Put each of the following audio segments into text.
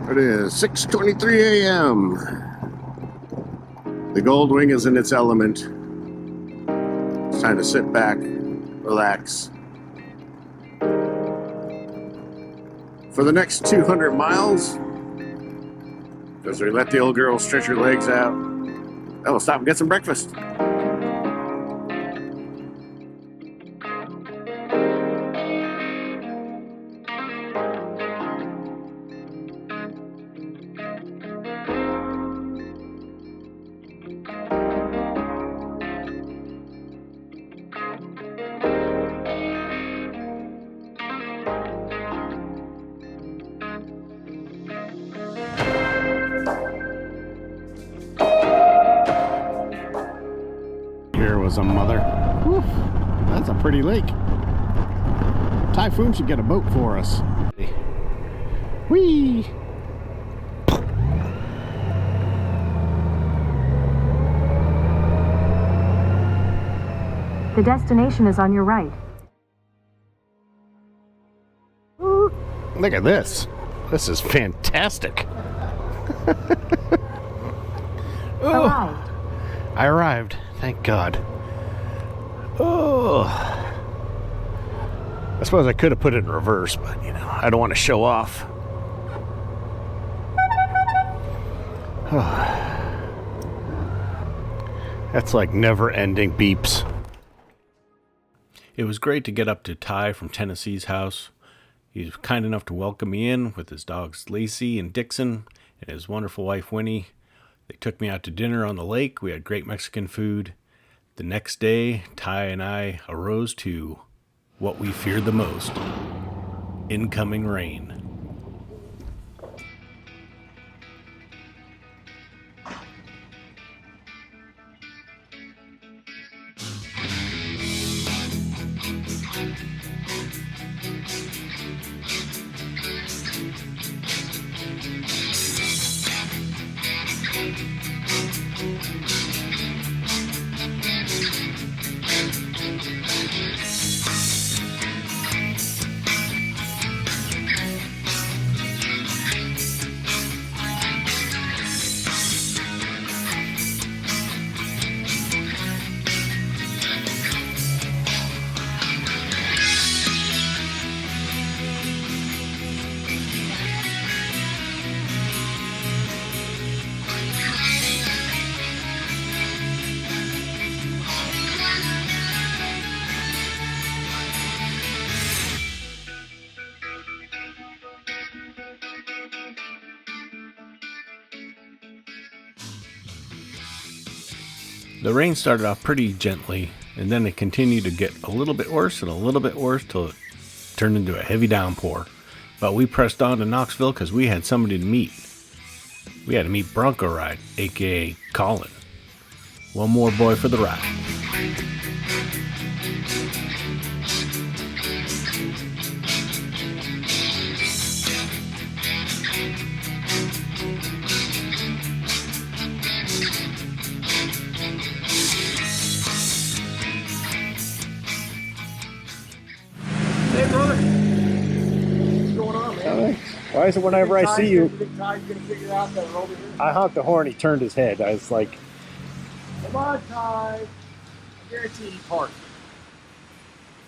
It is 6:23 a.m. The Goldwing is in its element. It's time to sit back, relax. For the next 200 miles, as we let the old girl stretch her legs out, then we'll stop and get some breakfast. Here was a mother. Whew, that's a pretty lake. Typhoon should get a boat for us. Whee! The destination is on your right. Ooh, look at this. This is fantastic. Arrived. I arrived. Thank God. Oh. I suppose I could have put it in reverse, but you know, I don't want to show off. That's like never-ending beeps. It was great to get up to Ty from Tennessee's house. He was kind enough to welcome me in with his dogs Lacey and Dixon and his wonderful wife Winnie. They took me out to dinner on the lake. We had great Mexican food. The next day, Ty and I arose to what we feared the most: incoming rain. The rain started off pretty gently, and then it continued to get a little bit worse and a little bit worse till it turned into a heavy downpour. But we pressed on to Knoxville because we had somebody to meet. We had to meet Bronco Ride, aka Colin. One more boy for the ride. Hey, brother. What's going on, man? Why is it whenever I see you, Ty's gonna figure out that we're over here. I honked the horn, he turned his head. I was like, Come on, Ty. I guarantee he parked.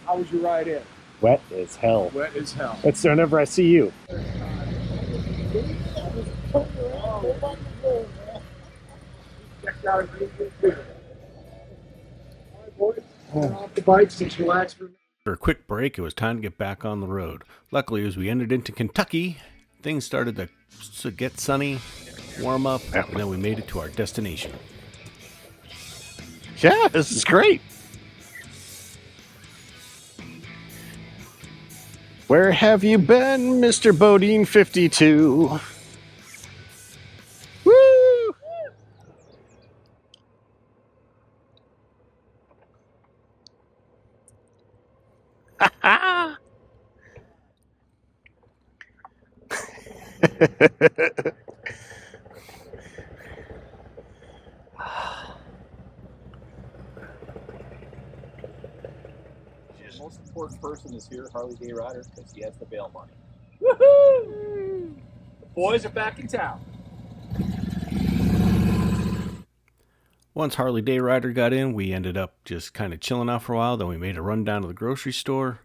How was your ride in? wet as hell. Wet as hell. It's whenever I see you. Checked out a really good video. All right, boys. Turn off the bikes and relax for a minute. After a quick break, it was time to get back on the road. Luckily, as we entered into Kentucky, things started to get sunny, warm up, and then we made it to our destination. Yeah, this is great. Where have you been, Mr. Bodine 52? Woo! Ha ha! The most important person is here, Harley Day Rider, because he has the bail money. Woohoo! Boys are back in town. Once Harley Day Rider got in, we ended up just kind of chilling out for a while. Then we made a run down to the grocery store.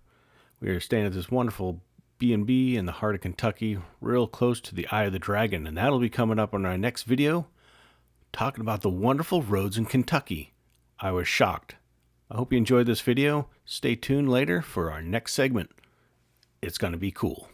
We were staying at this wonderful B&B in the heart of Kentucky, real close to the Eye of the Dragon. And that'll be coming up on our next video, talking about the wonderful roads in Kentucky. I was shocked. I hope you enjoyed this video. Stay tuned later for our next segment. It's going to be cool.